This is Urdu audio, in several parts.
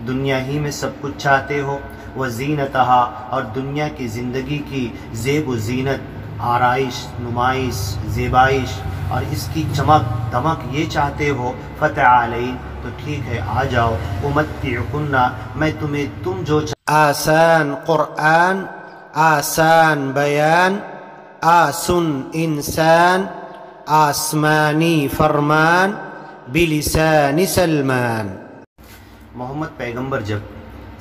دنیا ہی میں سب کچھ چاہتے ہو، وزینتہا اور دنیا کی زندگی کی زیب و زینت، آرائش، نمائش، زیبائش اور اس کی چمک دمک یہ چاہتے ہو، فتعالین تو ٹھیک ہے آ جاؤ، امتعکن میں تمہیں تم جو آسان قرآن، آسان بیان، آسن انسان، آسمانی فرمان، بلسان سلمان۔ محمد پیغمبر جب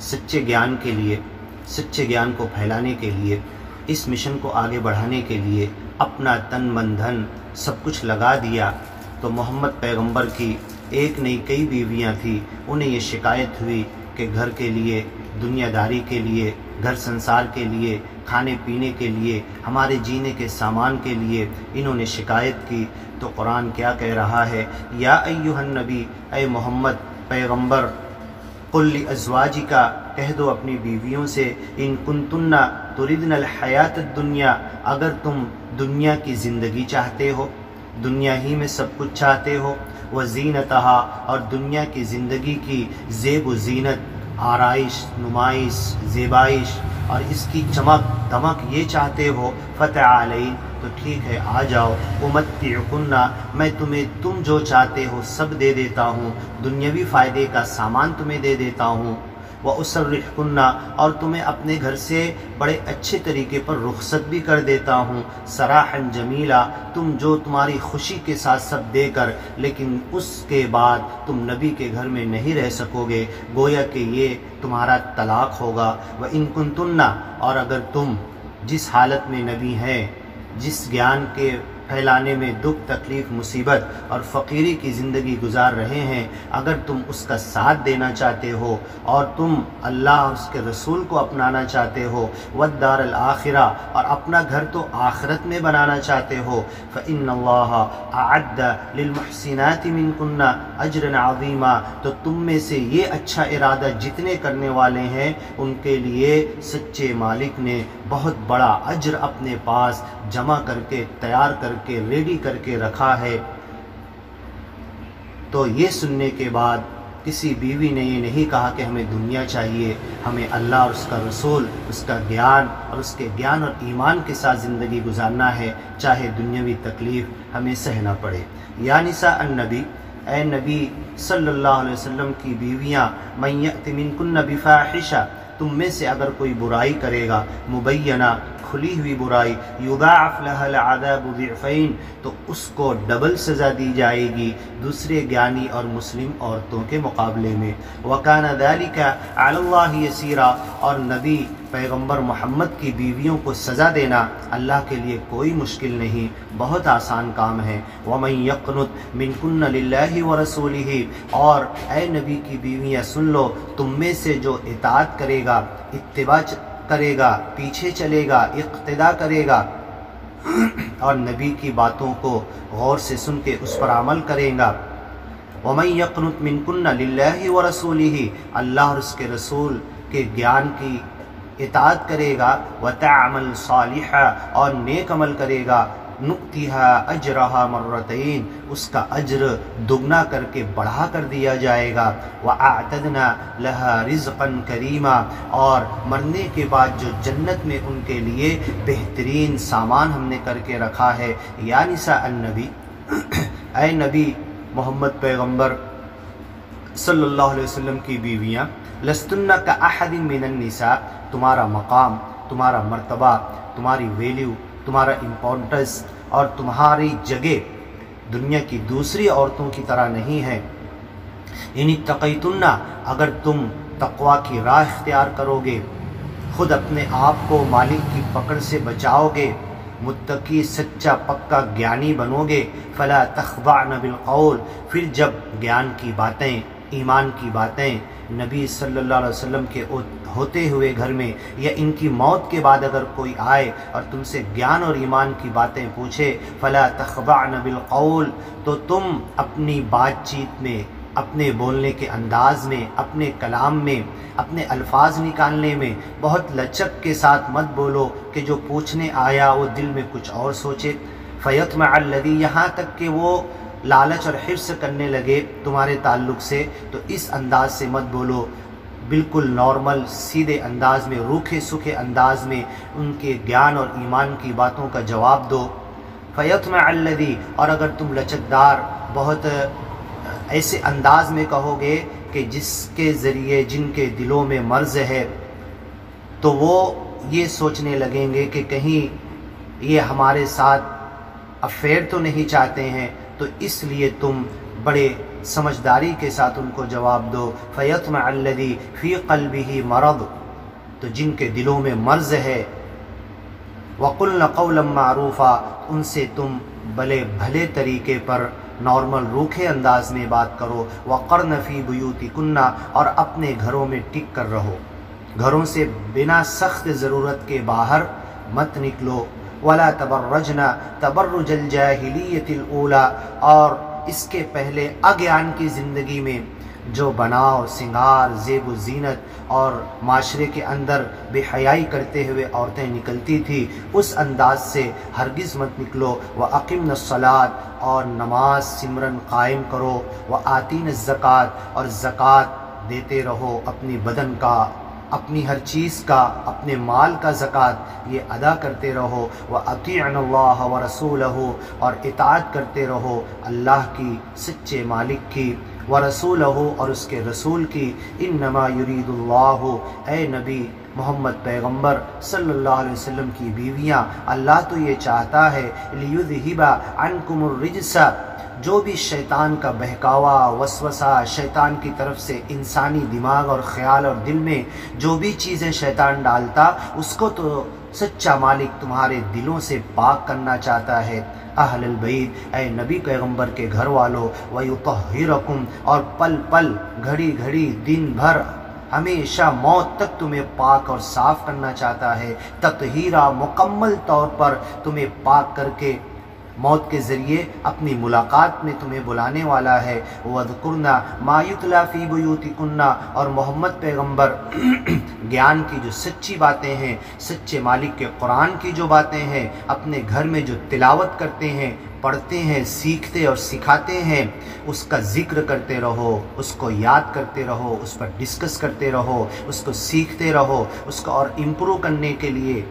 سچے گیان کے لیے، سچے گیان کو پھیلانے کے لیے، اس مشن کو آگے بڑھانے کے لیے اپنا تن من دھن سب کچھ لگا دیا، تو محمد پیغمبر کی ایک نہیں کئی بیویاں تھیں، انہیں یہ شکایت ہوئی کہ گھر کے لیے، دنیا داری کے لیے، گھر سنسار کے لیے، کھانے پینے کے لیے، ہمارے جینے کے سامان کے لیے انہوں نے شکایت کی۔ تو قرآن کیا کہہ رہا ہے؟ یا ایھا النبی، اے محمد پیغمبر، قل لازواجک کہہ دو اپنی بیویوں سے، ان کنتن تردن الحیات الدنیا اگر تم دنیا کی زندگی چاہتے ہو، دنیا ہی میں سب کچھ چاہتے ہو، وزینتہا اور دنیا کی زندگی کی زیب و زینت، آرائش، نمائش، زیبائش اور اس کی چمک دمک یہ چاہتے ہو، فتعالین تو ٹھیک ہے آ جاؤ، امتعکن میں تمہیں تم جو چاہتے ہو سب دے دیتا ہوں، دنیاوی فائدے کا سامان تمہیں دے دیتا ہوں، واسرحکن اور تمہیں اپنے گھر سے بڑے اچھے طریقے پر رخصت بھی کر دیتا ہوں، سراحا جمیلا تم جو تمہاری خوشی کے ساتھ سب دے کر، لیکن اس کے بعد تم نبی کے گھر میں نہیں رہ سکو گے، گویا کہ یہ تمہارا طلاق ہوگا، وَإِن كُنتُنَّ اور اگر تم جس حالت میں نبی ہیں، جس گیان کے پھیلانے میں دکھ تکلیف مصیبت اور فقیری کی زندگی گزار رہے ہیں، اگر تم اس کا ساتھ دینا چاہتے ہو اور تم اللہ اور اس کے رسول کو اپنانا چاہتے ہو، والدار الآخرہ اور اپنا گھر تو آخرت میں بنانا چاہتے ہو، فإن اللہ اعد للمحسنات منکن اجرا عظیما تو تم میں سے یہ اچھا ارادہ جتنے کرنے والے ہیں ان کے لیے سچے مالک نے بہت بڑا اجر اپنے پاس جمع کر کے تیار کر کے ریڈی کر کے رکھا ہے۔ تو یہ سننے کے بعد کسی بیوی نے یہ نہیں کہا کہ ہمیں دنیا چاہیے، ہمیں اللہ اور اس کا رسول، اس کا گیان اور اس کے گیان اور ایمان کے ساتھ زندگی گزارنا ہے، چاہے دنیاوی تکلیف ہمیں سہنا پڑے۔ یا نساء النبی، اے نبی صلی اللہ علیہ وسلم کی بیویاں، من یأت منکن بفاحشہ تم میں سے اگر کوئی برائی کرے گا، مبینہ کھلی ہوئی برائی، یضاعف لها العذاب ضعفین تو اس کو ڈبل سزا دی جائے گی دوسرے گیانی اور مسلم عورتوں کے مقابلے میں، وکان ذلک علی اللہ یسیرا اور نبی پیغمبر محمد کی بیویوں کو سزا دینا اللہ کے لیے کوئی مشکل نہیں، بہت آسان کام ہے۔ ومن یقنت منکن للہ ورسولہ اور اے نبی کی بیویاں سن لو، تم میں سے جو اطاعت کرے گا، اتباع کرے گا، پیچھے چلے گا، اقتداء کرے گا اور نبی کی باتوں کو غور سے سن کے اس پر عمل کرے گا، ومن یقنت منکن للہ ورسولہ اللہ اور اس کے رسول کے گیان کی اطاعت کرے گا، وتعمل صالحا اور نیک عمل کرے گا، نؤتها اجرها مرتين اس کا اجر دگنا کر کے بڑھا کر دیا جائے گا، واعتدنا لها رزقا کریما اور مرنے کے بعد جو جنت میں ان کے لیے بہترین سامان ہم نے کر کے رکھا ہے۔ یا نساء النبی، اے نبی محمد پیغمبر صلی اللہ علیہ وسلم کی بیویاں، لستن کاحد من النساء تمہارا مقام، تمہارا مرتبہ، تمہاری ویلیو، تمہارا امپورٹنس اور تمہاری جگہ دنیا کی دوسری عورتوں کی طرح نہیں ہے۔ ان اتقیتن اگر تم تقوی کی راہ اختیار کرو گے، خود اپنے آپ کو مالک کی پکڑ سے بچاؤ گے، متقی سچا پکا گیانی بنو گے، فلا تخضعن بالقول پھر جب گیان کی باتیں، ایمان کی باتیں نبی صلی اللہ علیہ وسلم کے ہوتے ہوئے گھر میں یا ان کی موت کے بعد اگر کوئی آئے اور تم سے گیان اور ایمان کی باتیں پوچھے، فلا تخضعن بالقول تو تم اپنی بات چیت میں، اپنے بولنے کے انداز میں، اپنے کلام میں، اپنے الفاظ نکالنے میں بہت لچک کے ساتھ مت بولو کہ جو پوچھنے آیا وہ دل میں کچھ اور سوچے، فیطمع الذی یہاں تک کہ وہ لالچ اور حرص کرنے لگے تمہارے تعلق سے، تو اس انداز سے مت بولو بالکل نارمل سیدھے انداز میں، روکھے سکھے انداز میں ان کے گیان اور ایمان کی باتوں کا جواب دو۔ فَيَطْمَعَ الَّذِي، اور اگر تم لچکدار بہت ایسے انداز میں کہو گے کہ جس کے ذریعے جن کے دلوں میں مرض ہے، تو وہ یہ سوچنے لگیں گے کہ کہیں یہ ہمارے ساتھ افیئر تو نہیں چاہتے ہیں، تو اس لیے تم بڑے سمجھداری کے ساتھ ان کو جواب دو۔ فَيَطْمَعَ الَّذِي فِي قَلْبِهِ مَرَضٌ، تو جن کے دلوں میں مرض ہے، وَقُلْنَ قَوْلًا مَعْرُوفًا، ان سے تم بھلے طریقے پر نارمل روکھے انداز میں بات کرو۔ وَقَرْنَ فِي بُيُوتِكُنَّ، اور اپنے گھروں میں ٹک کر رہو، گھروں سے بنا سخت ضرورت کے باہر مت نکلو۔ وَلَا تَبَرَّجْنَ تَبَرُّجَ الْجَاهِلِيَّةِ الْأُولَى، اور اس کے پہلے اگیان کی زندگی میں جو بناؤ سنگار زیب و زینت اور معاشرے کے اندر بے حیائی کرتے ہوئے عورتیں نکلتی تھی، اس انداز سے ہرگز مت نکلو۔ وَأَقِمْنَ الصَّلَاةَ، اور نماز سمرن قائم کرو۔ وَآتِينَ الزَّكَاةَ، اور زکوٰۃ دیتے رہو، اپنی بدن کا، اپنی ہر چیز کا، اپنے مال کا زکوٰۃ یہ ادا کرتے رہو۔ وَأَطِيعْنَ اللَّهَ وَرَسُولَهُ، اور اطاعت کرتے رہو اللہ کی، سچے مالک کی، وَرَسُولَهُ، اور اس کے رسول کی۔ إِنَّمَا يُرِيدُ اللَّهُ، اے نبی محمد پیغمبر صلی اللہ علیہ وسلم کی بیویاں، اللہ تو یہ چاہتا ہے لِيُذْهِبَ عَنْكُمُ الرِّجْسَ، جو بھی شیطان کا بہکاوا وسوسہ شیطان کی طرف سے انسانی دماغ اور خیال اور دل میں جو بھی چیزیں شیطان ڈالتا، اس کو تو سچا مالک تمہارے دلوں سے پاک کرنا چاہتا ہے۔ اہل البیت، اے نبی پیغمبر کے گھر والوں، وَيُطَهِّرَكُمْ، اور پل پل گھڑی گھڑی دن بھر ہمیشہ موت تک تمہیں پاک اور صاف کرنا چاہتا ہے۔ تطہیرہ، مکمل طور پر تمہیں پاک کر کے موت کے ذریعے اپنی ملاقات میں تمہیں بلانے والا ہے۔ وَاذْكُرْنَ مَا يُتْلَى فِي بُيُوتِكُنَّ، اور محمد پیغمبر گیان کی جو سچی باتیں ہیں، سچے مالک کے قرآن کی جو باتیں ہیں، اپنے گھر میں جو تلاوت کرتے ہیں، پڑھتے ہیں، سیکھتے اور سکھاتے ہیں، اس کا ذکر کرتے رہو، اس کو یاد کرتے رہو، اس پر ڈسکس کرتے رہو، اس کو سیکھتے رہو، اس کو اور امپروو کرنے کے لیے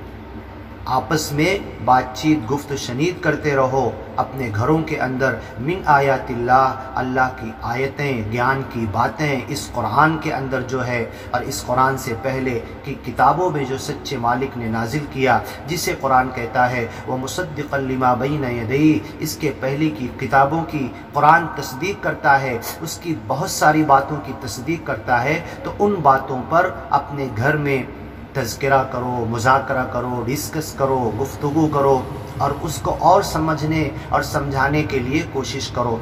آپس میں بات چیت گفت و شنید کرتے رہو اپنے گھروں کے اندر۔ من آیات اللہ، اللہ کی آیتیں، گیان کی باتیں اس قرآن کے اندر جو ہے، اور اس قرآن سے پہلے کی کتابوں میں جو سچے مالک نے نازل کیا، جسے قرآن کہتا ہے وَمُصَدِّقًا لِمَا بَيْنَ يَدَيْهِ، اس کے پہلے کی کتابوں کی قرآن تصدیق کرتا ہے، اس کی بہت ساری باتوں کی تصدیق کرتا ہے، تو ان باتوں پر اپنے گھر میں تذکرہ کرو، مذاکرہ کرو، ڈسکس کرو، گفتگو کرو، اور اس کو اور سمجھنے اور سمجھانے کے لیے کوشش کرو۔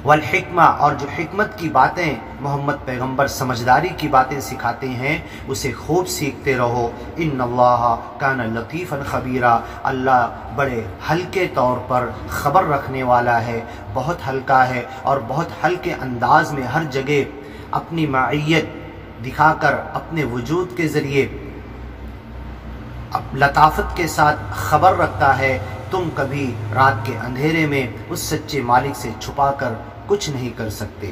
والحکمہ، اور جو حکمت کی باتیں محمد پیغمبر سمجھداری کی باتیں سکھاتے ہیں، اسے خوب سیکھتے رہو۔ ان اللہ کان لطیفا خبیرا، اللہ بڑے ہلکے طور پر خبر رکھنے والا ہے، بہت ہلکا ہے، اور بہت ہلکے انداز میں ہر جگہ اپنی معیت دکھا کر اپنے وجود کے ذریعے لطافت کے ساتھ خبر رکھتا ہے۔ تم کبھی رات کے اندھیرے میں اس سچے مالک سے چھپا کر کچھ نہیں کر سکتے۔